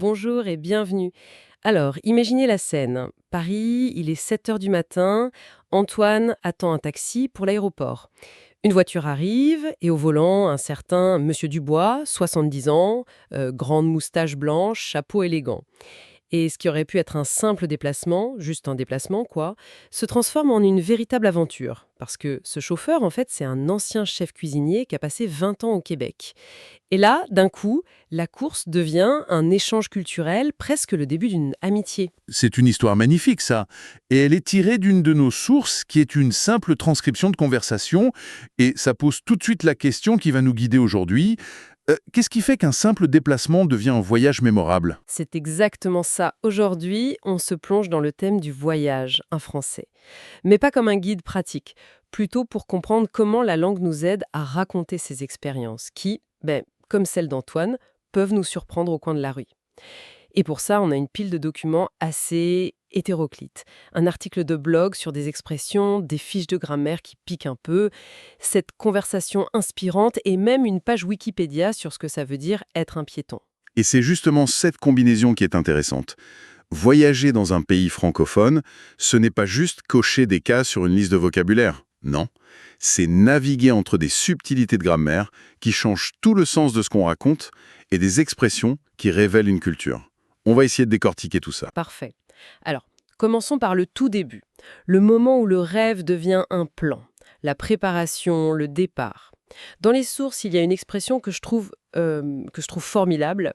Bonjour et bienvenue. Alors, imaginez la scène. Paris, il est 7 heures du matin. Antoine attend un taxi pour l'aéroport. Une voiture arrive et au volant, un certain Monsieur Dubois, 70 ans, grande moustache blanche, chapeau élégant. Et ce qui aurait pu être un simple déplacement, juste un déplacement quoi, se transforme en une véritable aventure. Parce que ce chauffeur, en fait, c'est un ancien chef cuisinier qui a passé 20 ans au Québec. Et là, d'un coup, la course devient un échange culturel, presque le début d'une amitié. C'est une histoire magnifique, ça. Et elle est tirée d'une de nos sources, qui est une simple transcription de conversation. Et ça pose tout de suite la question qui va nous guider aujourd'hui. Qu'est-ce qui fait qu'un simple déplacement devient un voyage mémorable? C'est exactement ça. Aujourd'hui, on se plonge dans le thème du voyage, un français. Mais pas comme un guide pratique, plutôt pour comprendre comment la langue nous aide à raconter ces expériences qui, comme celle d'Antoine, peuvent nous surprendre au coin de la rue. Et pour ça, on a une pile de documents assez hétéroclites. Un article de blog sur des expressions, des fiches de grammaire qui piquent un peu, cette conversation inspirante et même une page Wikipédia sur ce que ça veut dire être un piéton. Et c'est justement cette combinaison qui est intéressante. Voyager dans un pays francophone, ce n'est pas juste cocher des cases sur une liste de vocabulaire. Non, c'est naviguer entre des subtilités de grammaire qui changent tout le sens de ce qu'on raconte et des expressions qui révèlent une culture. On va essayer de décortiquer tout ça. Parfait. Alors, commençons par le tout début. Le moment où le rêve devient un plan. La préparation, le départ. Dans les sources, il y a une expression que je trouve formidable.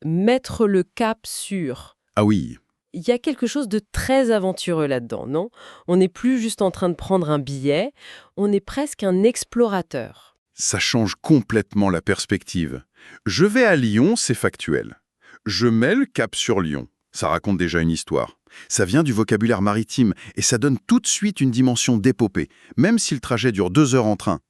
Mettre le cap sur. Ah oui, Il y a quelque chose de très aventureux là-dedans, non? On n'est plus juste en train de prendre un billet, on est presque un explorateur. ça change complètement la perspective. Je vais à Lyon, c'est factuel. Je mets le cap sur Lyon. Ça raconte déjà une histoire. Ça vient du vocabulaire maritime et ça donne tout de suite une dimension d'épopée, même si le trajet dure 2 heures en train.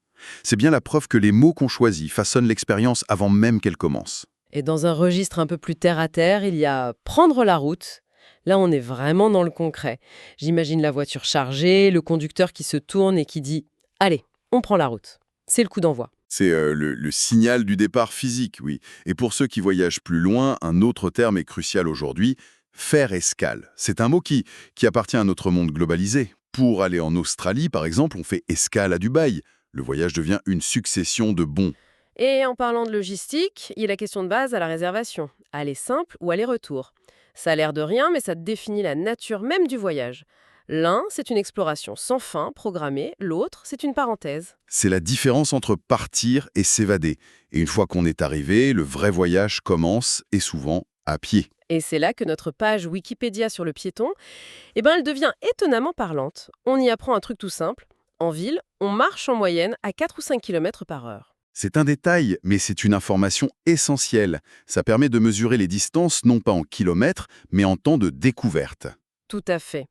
C'est bien la preuve que les mots qu'on choisit façonnent l'expérience avant même qu'elle commence. Et dans un registre un peu plus terre-à-terre, il y a prendre la route. Là, on est vraiment dans le concret. J'imagine la voiture chargée, le conducteur qui se tourne et qui dit « Allez, on prend la route ». C'est le coup d'envoi. C'est le signal du départ physique, oui. Et pour ceux qui voyagent plus loin, un autre terme est crucial aujourd'hui, faire escale. C'est un mot qui appartient à notre monde globalisé. Pour aller en Australie, par exemple, on fait escale à Dubaï. Le voyage devient une succession de bons. Et en parlant de logistique, il y a la question de base à la réservation. Aller simple ou aller-retour. Ça a l'air de rien, mais ça définit la nature même du voyage. L'un, c'est une exploration sans fin, programmée. L'autre, c'est une parenthèse. C'est la différence entre partir et s'évader. Et une fois qu'on est arrivé, le vrai voyage commence, et souvent à pied. Et c'est là que notre page Wikipédia sur le piéton, elle devient étonnamment parlante. On y apprend un truc tout simple. En ville, on marche en moyenne à 4 ou 5 km par heure. C'est un détail, mais c'est une information essentielle. Ça permet de mesurer les distances non pas en kilomètres, mais en temps de découverte. Tout à fait.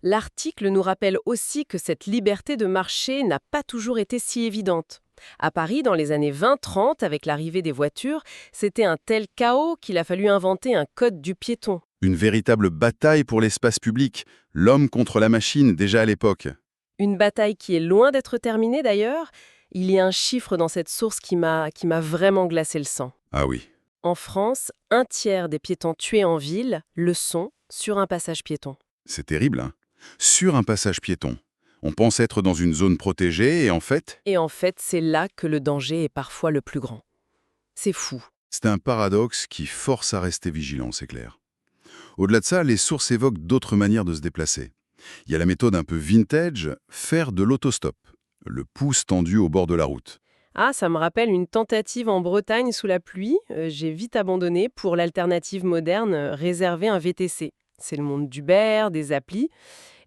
L'article nous rappelle aussi que cette liberté de marcher n'a pas toujours été si évidente. À Paris, dans les années 20-30, avec l'arrivée des voitures, c'était un tel chaos qu'il a fallu inventer un code du piéton. Une véritable bataille pour l'espace public, l'homme contre la machine déjà à l'époque. Une bataille qui est loin d'être terminée d'ailleurs. Il y a un chiffre dans cette source qui m'a vraiment glacé le sang. Ah oui, En France, un tiers des piétons tués en ville le sont sur un passage piéton. c'est terrible, hein. Sur un passage piéton, on pense être dans une zone protégée et en fait, Et en fait, c'est là que le danger est parfois le plus grand. C'est fou. c'est un paradoxe qui force à rester vigilant, c'est clair. Au-delà de ça, les sources évoquent d'autres manières de se déplacer. Il y a la méthode un peu vintage, faire de l'autostop, le pouce tendu au bord de la route. Ah, ça me rappelle une tentative en Bretagne sous la pluie. J'ai vite abandonné pour l'alternative moderne, réserver un VTC. C'est le monde d'Uber, des applis.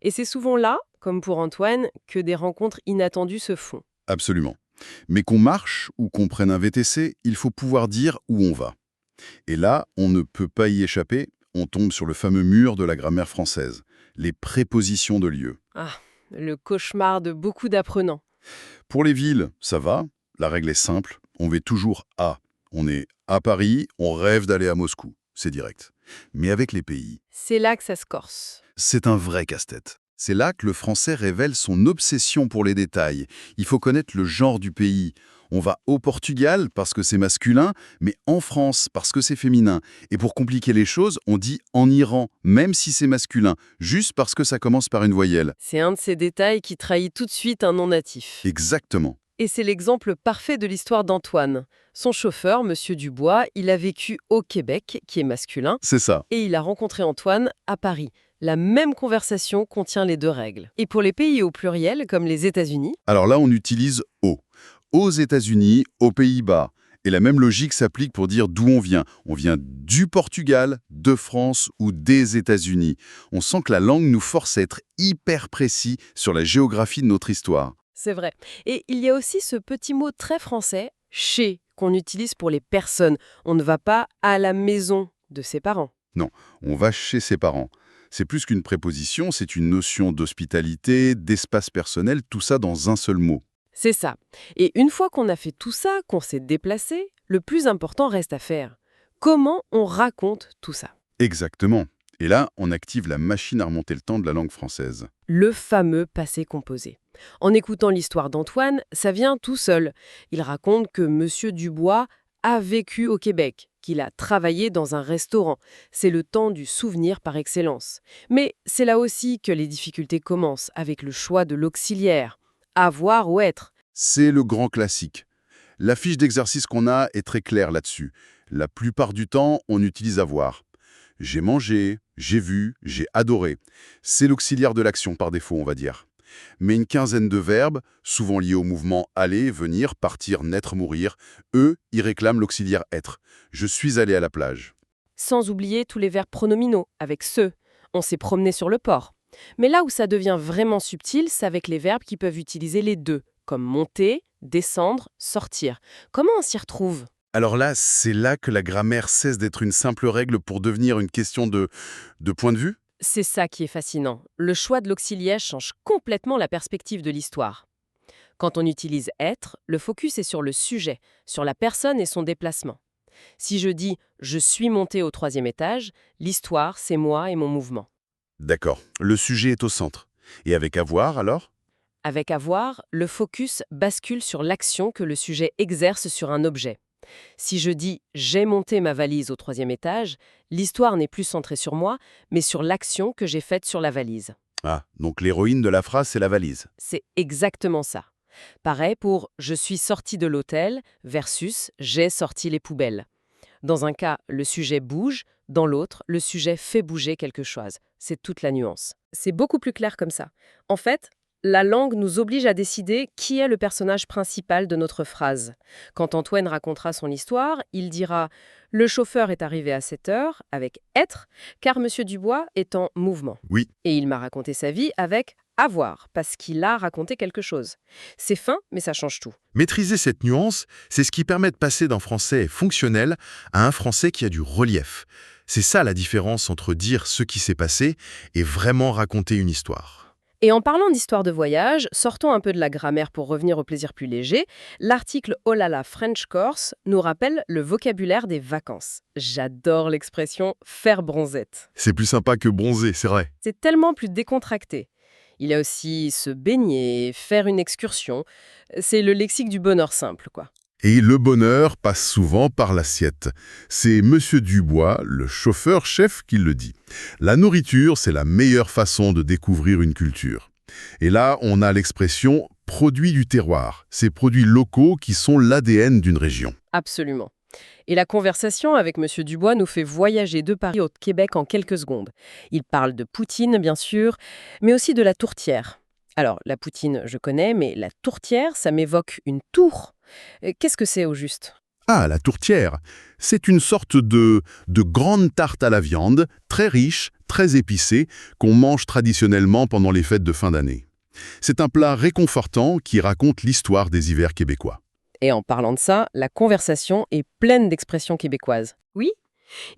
Et c'est souvent là, comme pour Antoine, que des rencontres inattendues se font. Absolument. Mais qu'on marche ou qu'on prenne un VTC, il faut pouvoir dire où on va. Et là, on ne peut pas y échapper, on tombe sur le fameux mur de la grammaire française, les prépositions de lieu. Ah, le cauchemar de beaucoup d'apprenants. Pour les villes, ça va, la règle est simple, on va toujours à. On est à Paris, on rêve d'aller à Moscou, c'est direct. Mais avec les pays, C'est là que ça se corse. c'est un vrai casse-tête. C'est là que le français révèle son obsession pour les détails. Il faut connaître le genre du pays. On va au Portugal parce que c'est masculin, mais en France parce que c'est féminin. Et pour compliquer les choses, on dit en Iran, même si c'est masculin, juste parce que ça commence par une voyelle. C'est un de ces détails qui trahit tout de suite un non natif. Exactement. Et c'est l'exemple parfait de l'histoire d'Antoine. Son chauffeur, Monsieur Dubois, il a vécu au Québec, qui est masculin, C'est ça. et il a rencontré Antoine à Paris. La même conversation contient les deux règles. Et pour les pays au pluriel, comme les États-Unis, Alors là, on utilise au. Aux États-Unis, aux Pays-Bas. Et la même logique s'applique pour dire d'où on vient. On vient du Portugal, de France ou des États-Unis. On sent que la langue nous force à être hyper précis sur la géographie de notre histoire. c'est vrai. Et il y a aussi ce petit mot très français, chez, qu'on utilise pour les personnes. On ne va pas à la maison de ses parents. Non, on va chez ses parents. C'est plus qu'une préposition, c'est une notion d'hospitalité, d'espace personnel, tout ça dans un seul mot. C'est ça. Et une fois qu'on a fait tout ça, qu'on s'est déplacé, le plus important reste à faire. Comment on raconte tout ça? Exactement. Et là, on active la machine à remonter le temps de la langue française. Le fameux passé composé. En écoutant l'histoire d'Antoine, ça vient tout seul. Il raconte que Monsieur Dubois a vécu au Québec, qu'il a travaillé dans un restaurant. C'est le temps du souvenir par excellence. Mais c'est là aussi que les difficultés commencent, avec le choix de l'auxiliaire. Avoir ou être. C'est le grand classique. La fiche d'exercice qu'on a est très claire là-dessus. La plupart du temps, on utilise avoir. J'ai mangé, j'ai vu, j'ai adoré. C'est l'auxiliaire de l'action par défaut, on va dire. Mais une quinzaine de verbes, souvent liés au mouvement aller, venir, partir, naître, mourir, eux, ils réclament l'auxiliaire être. Je suis allé à la plage. Sans oublier tous les verbes pronominaux, avec ce. On s'est promené sur le port. Mais là où ça devient vraiment subtil, c'est avec les verbes qui peuvent utiliser les deux, comme monter, descendre, sortir. Comment on s'y retrouve? Alors là, c'est là que la grammaire cesse d'être une simple règle pour devenir une question de point de vue. C'est ça qui est fascinant. Le choix de l'auxiliaire change complètement la perspective de l'histoire. Quand on utilise être, le focus est sur le sujet, sur la personne et son déplacement. Si je dis « je suis monté au 3e étage », l'histoire, c'est moi et mon mouvement. D'accord. Le sujet est au centre. Et avec avoir, alors? Avec avoir, le focus bascule sur l'action que le sujet exerce sur un objet. Si je dis « j'ai monté ma valise au 3e étage », l'histoire n'est plus centrée sur moi, mais sur l'action que j'ai faite sur la valise. Ah, donc l'héroïne de la phrase, c'est la valise. C'est exactement ça. Pareil pour « je suis sorti de l'hôtel » versus « j'ai sorti les poubelles ». Dans un cas, le sujet bouge, dans l'autre, le sujet fait bouger quelque chose. C'est toute la nuance. C'est beaucoup plus clair comme ça. En fait, la langue nous oblige à décider qui est le personnage principal de notre phrase. Quand Antoine racontera son histoire, il dira « Le chauffeur est arrivé à 7 heures » avec « être », car Monsieur Dubois est en mouvement. Oui. Et il m'a raconté sa vie avec « avoir », parce qu'il a raconté quelque chose. C'est fin, mais ça change tout. Maîtriser cette nuance, c'est ce qui permet de passer d'un français fonctionnel à un français qui a du relief. C'est ça la différence entre dire ce qui s'est passé et vraiment raconter une histoire. Et en parlant d'histoire de voyage, sortons un peu de la grammaire pour revenir au plaisir plus léger. L'article « Oh là là, French Course » nous rappelle le vocabulaire des vacances. J'adore l'expression « faire bronzette C'est plus sympa que bronzer, c'est vrai. ». C'est tellement plus décontracté. Il y a aussi se baigner, faire une excursion. C'est le lexique du bonheur simple, quoi. Et le bonheur passe souvent par l'assiette. C'est Monsieur Dubois, le chauffeur-chef, qui le dit. La nourriture, c'est la meilleure façon de découvrir une culture. Et là, on a l'expression « produit du terroir ». Ces produits locaux qui sont l'ADN d'une région. Absolument. Et la conversation avec Monsieur Dubois nous fait voyager de Paris au Québec en quelques secondes. Il parle de poutine, bien sûr, mais aussi de la tourtière. Alors, la poutine, je connais, mais la tourtière, ça m'évoque une tour. Qu'est-ce que c'est au juste? Ah, la tourtière. C'est une sorte de grande tarte à la viande, très riche, très épicée, qu'on mange traditionnellement pendant les fêtes de fin d'année. C'est un plat réconfortant qui raconte l'histoire des hivers québécois. Et en parlant de ça, la conversation est pleine d'expressions québécoises. Oui,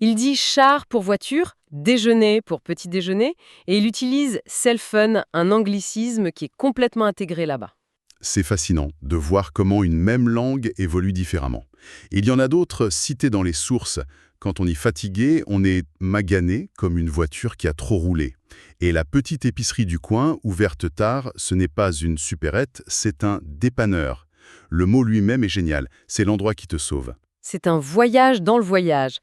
il dit char pour voiture, déjeuner pour petit déjeuner, et il utilise cellphone, un anglicisme qui est complètement intégré là-bas. C'est fascinant de voir comment une même langue évolue différemment. Il y en a d'autres citées dans les sources. Quand on est fatigué, on est magané comme une voiture qui a trop roulé. Et la petite épicerie du coin, ouverte tard, ce n'est pas une supérette, c'est un dépanneur. Le mot lui-même est génial, c'est l'endroit qui te sauve. C'est un voyage dans le voyage.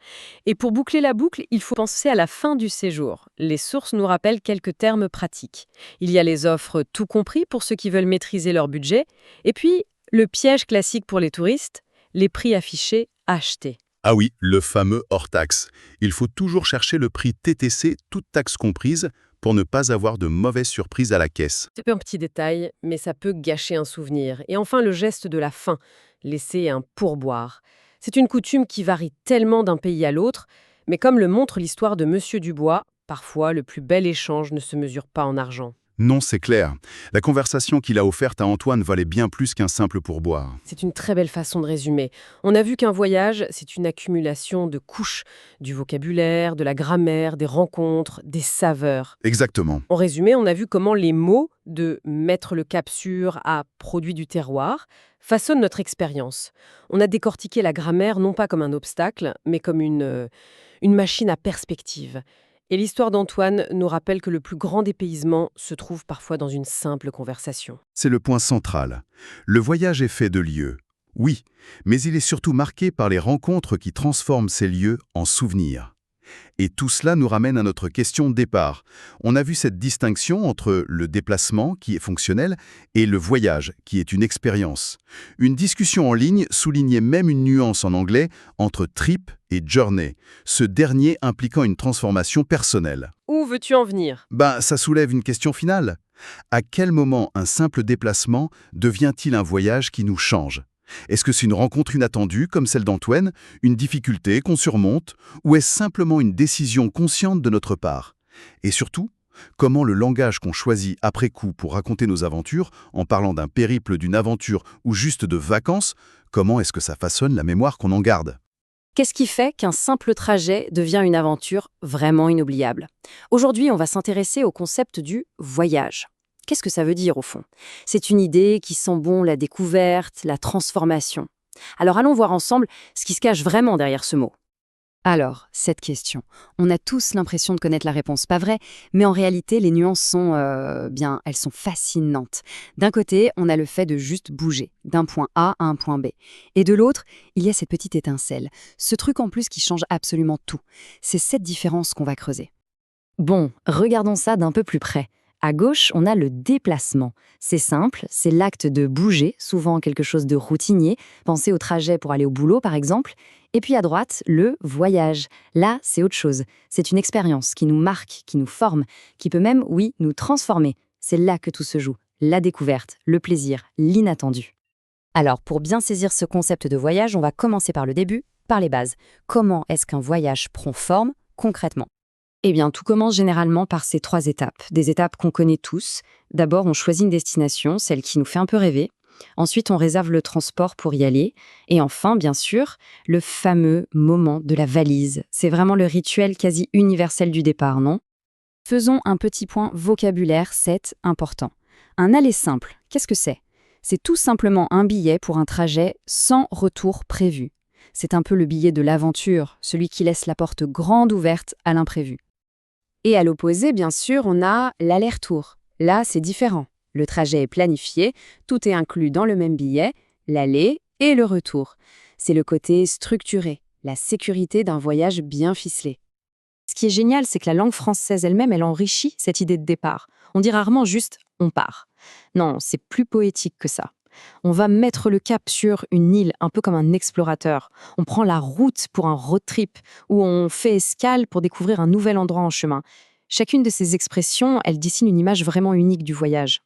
Et pour boucler la boucle, il faut penser à la fin du séjour. Les sources nous rappellent quelques termes pratiques. Il y a les offres tout compris pour ceux qui veulent maîtriser leur budget, et puis le piège classique pour les touristes, les prix affichés achetés. Ah oui, le fameux hors-taxe. Il faut toujours chercher le prix TTC, toute taxe comprise, pour ne pas avoir de mauvaises surprises à la caisse. C'est un petit détail, mais ça peut gâcher un souvenir. Et enfin, le geste de la fin, laisser un pourboire. C'est une coutume qui varie tellement d'un pays à l'autre, mais comme le montre l'histoire de Monsieur Dubois, parfois le plus bel échange ne se mesure pas en argent. Non, c'est clair. La conversation qu'il a offerte à Antoine valait bien plus qu'un simple pourboire. C'est une très belle façon de résumer. On a vu qu'un voyage, c'est une accumulation de couches, du vocabulaire, de la grammaire, des rencontres, des saveurs. Exactement. En résumé, on a vu comment les mots de mettre le cap sur à produit du terroir façonnent notre expérience. On a décortiqué la grammaire non pas comme un obstacle, mais comme une machine à perspective. Et l'histoire d'Antoine nous rappelle que le plus grand dépaysement se trouve parfois dans une simple conversation. C'est le point central. Le voyage est fait de lieux. Oui, mais il est surtout marqué par les rencontres qui transforment ces lieux en souvenirs. Et tout cela nous ramène à notre question de départ. On a vu cette distinction entre le déplacement, qui est fonctionnel, et le voyage, qui est une expérience. Une discussion en ligne soulignait même une nuance en anglais entre trip et journey, ce dernier impliquant une transformation personnelle. Où veux-tu en venir ? Ça soulève une question finale. À quel moment un simple déplacement devient-il un voyage qui nous change ? Est-ce que c'est une rencontre inattendue, comme celle d'Antoine, une difficulté qu'on surmonte, ou est-ce simplement une décision consciente de notre part ? Et surtout, comment le langage qu'on choisit après coup pour raconter nos aventures, en parlant d'un périple, d'une aventure ou juste de vacances, comment est-ce que ça façonne la mémoire qu'on en garde ? Qu'est-ce qui fait qu'un simple trajet devient une aventure vraiment inoubliable ? Aujourd'hui, on va s'intéresser au concept du voyage. Qu'est-ce que ça veut dire au fond ? C'est une idée qui sent bon la découverte, la transformation. Alors allons voir ensemble ce qui se cache vraiment derrière ce mot. Alors, cette question, on a tous l'impression de connaître la réponse, pas vrai ? Mais en réalité, les nuances sont, elles sont fascinantes. D'un côté, on a le fait de juste bouger, d'un point A à un point B. Et de l'autre, il y a cette petite étincelle, ce truc en plus qui change absolument tout. C'est cette différence qu'on va creuser. Bon, regardons ça d'un peu plus près. À gauche, on a le déplacement. C'est simple, c'est l'acte de bouger, souvent quelque chose de routinier. Pensez au trajet pour aller au boulot, par exemple. Et puis à droite, le voyage. Là, c'est autre chose. C'est une expérience qui nous marque, qui nous forme, qui peut même, oui, nous transformer. C'est là que tout se joue. La découverte, le plaisir, l'inattendu. Alors, pour bien saisir ce concept de voyage, on va commencer par le début, par les bases. Comment est-ce qu'un voyage prend forme, concrètement ? Eh bien, tout commence généralement par ces 3 étapes, des étapes qu'on connaît tous. D'abord, on choisit une destination, celle qui nous fait un peu rêver. Ensuite, on réserve le transport pour y aller. Et enfin, bien sûr, le fameux moment de la valise. C'est vraiment le rituel quasi universel du départ, non ? Faisons un petit point vocabulaire, c'est important. Un aller simple, qu'est-ce que c'est ? C'est tout simplement un billet pour un trajet sans retour prévu. C'est un peu le billet de l'aventure, celui qui laisse la porte grande ouverte à l'imprévu. Et à l'opposé, bien sûr, on a l'aller-retour. Là, c'est différent. Le trajet est planifié, tout est inclus dans le même billet, l'aller et le retour. C'est le côté structuré, la sécurité d'un voyage bien ficelé. Ce qui est génial, c'est que la langue française elle-même, elle enrichit cette idée de départ. On dit rarement juste « on part ». Non, c'est plus poétique que ça. On va mettre le cap sur une île, un peu comme un explorateur. On prend la route pour un road trip, ou on fait escale pour découvrir un nouvel endroit en chemin. Chacune de ces expressions, elle dessine une image vraiment unique du voyage.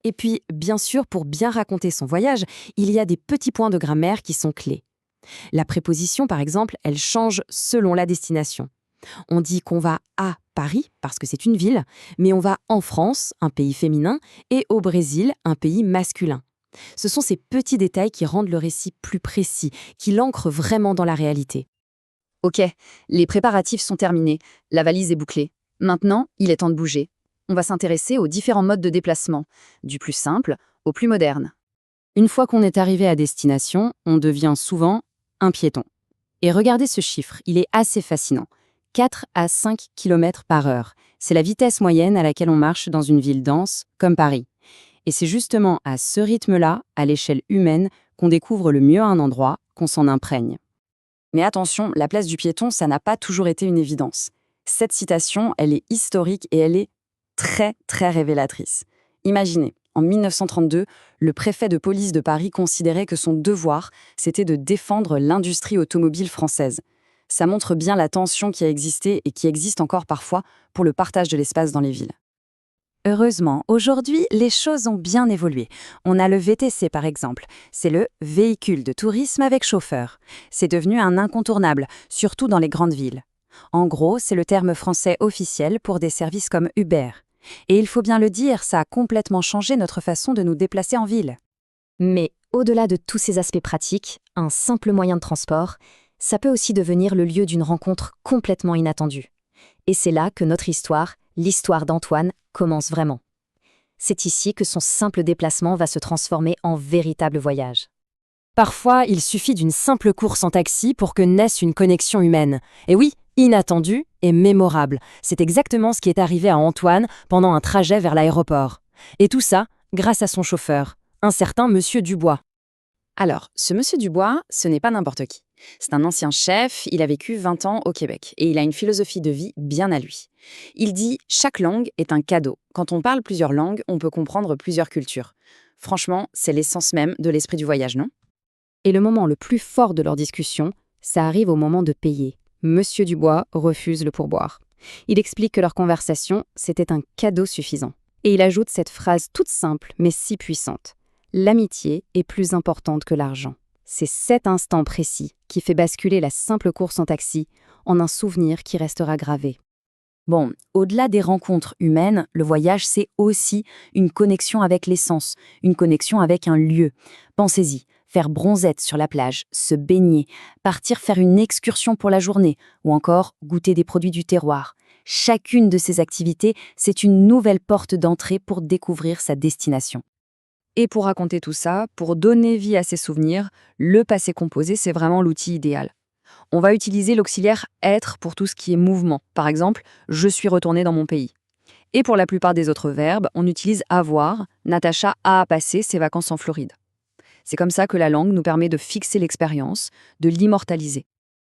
Et puis, bien sûr, pour bien raconter son voyage, il y a des petits points de grammaire qui sont clés. La préposition, par exemple, elle change selon la destination. On dit qu'on va à Paris, parce que c'est une ville, mais on va en France, un pays féminin, et au Brésil, un pays masculin. Ce sont ces petits détails qui rendent le récit plus précis, qui l'ancrent vraiment dans la réalité. Ok, les préparatifs sont terminés, la valise est bouclée. Maintenant, il est temps de bouger. On va s'intéresser aux différents modes de déplacement, du plus simple au plus moderne. Une fois qu'on est arrivé à destination, on devient souvent un piéton. Et regardez ce chiffre, il est assez fascinant. 4 à 5 km/h. C'est la vitesse moyenne à laquelle on marche dans une ville dense comme Paris. Et c'est justement à ce rythme-là, à l'échelle humaine, qu'on découvre le mieux un endroit, qu'on s'en imprègne. Mais attention, la place du piéton, ça n'a pas toujours été une évidence. Cette citation, elle est historique et elle est très, très révélatrice. Imaginez, en 1932, le préfet de police de Paris considérait que son devoir, c'était de défendre l'industrie automobile française. Ça montre bien la tension qui a existé et qui existe encore parfois pour le partage de l'espace dans les villes. Heureusement, aujourd'hui, les choses ont bien évolué. On a le VTC par exemple. C'est le véhicule de tourisme avec chauffeur. C'est devenu un incontournable, surtout dans les grandes villes. En gros, c'est le terme français officiel pour des services comme Uber. Et il faut bien le dire, ça a complètement changé notre façon de nous déplacer en ville. Mais au-delà de tous ces aspects pratiques, un simple moyen de transport, ça peut aussi devenir le lieu d'une rencontre complètement inattendue. Et c'est là que notre histoire, l'histoire d'Antoine, commence vraiment. C'est ici que son simple déplacement va se transformer en véritable voyage. Parfois, il suffit d'une simple course en taxi pour que naisse une connexion humaine. Et oui, inattendue et mémorable. C'est exactement ce qui est arrivé à Antoine pendant un trajet vers l'aéroport. Et tout ça, grâce à son chauffeur, un certain Monsieur Dubois. Alors, ce monsieur Dubois, ce n'est pas n'importe qui. C'est un ancien chef, il a vécu 20 ans au Québec et il a une philosophie de vie bien à lui. Il dit « chaque langue est un cadeau ». Quand on parle plusieurs langues, on peut comprendre plusieurs cultures. Franchement, c'est l'essence même de l'esprit du voyage, non? Et le moment le plus fort de leur discussion, ça arrive au moment de payer. Monsieur Dubois refuse le pourboire. Il explique que leur conversation, c'était un cadeau suffisant. Et il ajoute cette phrase toute simple, mais si puissante. L'amitié est plus importante que l'argent. C'est cet instant précis qui fait basculer la simple course en taxi en un souvenir qui restera gravé. Bon, au-delà des rencontres humaines, le voyage, c'est aussi une connexion avec l'essence, une connexion avec un lieu. Pensez-y, faire bronzette sur la plage, se baigner, partir faire une excursion pour la journée, ou encore goûter des produits du terroir. Chacune de ces activités, c'est une nouvelle porte d'entrée pour découvrir sa destination. Et pour raconter tout ça, pour donner vie à ces souvenirs, le passé composé, c'est vraiment l'outil idéal. On va utiliser l'auxiliaire « être » pour tout ce qui est mouvement. Par exemple, « je suis retourné dans mon pays ». Et pour la plupart des autres verbes, on utilise « avoir ». Natacha a passé ses vacances en Floride. C'est comme ça que la langue nous permet de fixer l'expérience, de l'immortaliser.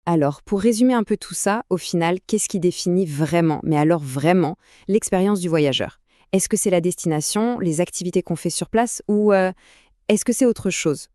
Alors, pour résumer un peu tout ça, au final, qu'est-ce qui définit vraiment, mais alors vraiment, l'expérience du voyageur? Est-ce que c'est la destination, les activités qu'on fait sur place, ou est-ce que c'est autre chose?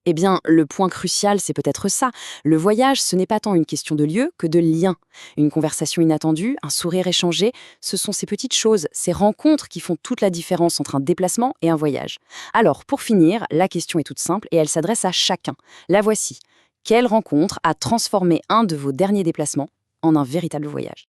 Eh bien, le point crucial, c'est peut-être ça. Le voyage, ce n'est pas tant une question de lieu que de lien. Une conversation inattendue, un sourire échangé, ce sont ces petites choses, ces rencontres qui font toute la différence entre un déplacement et un voyage. Alors, pour finir, la question est toute simple et elle s'adresse à chacun. La voici. Quelle rencontre a transformé un de vos derniers déplacements en un véritable voyage?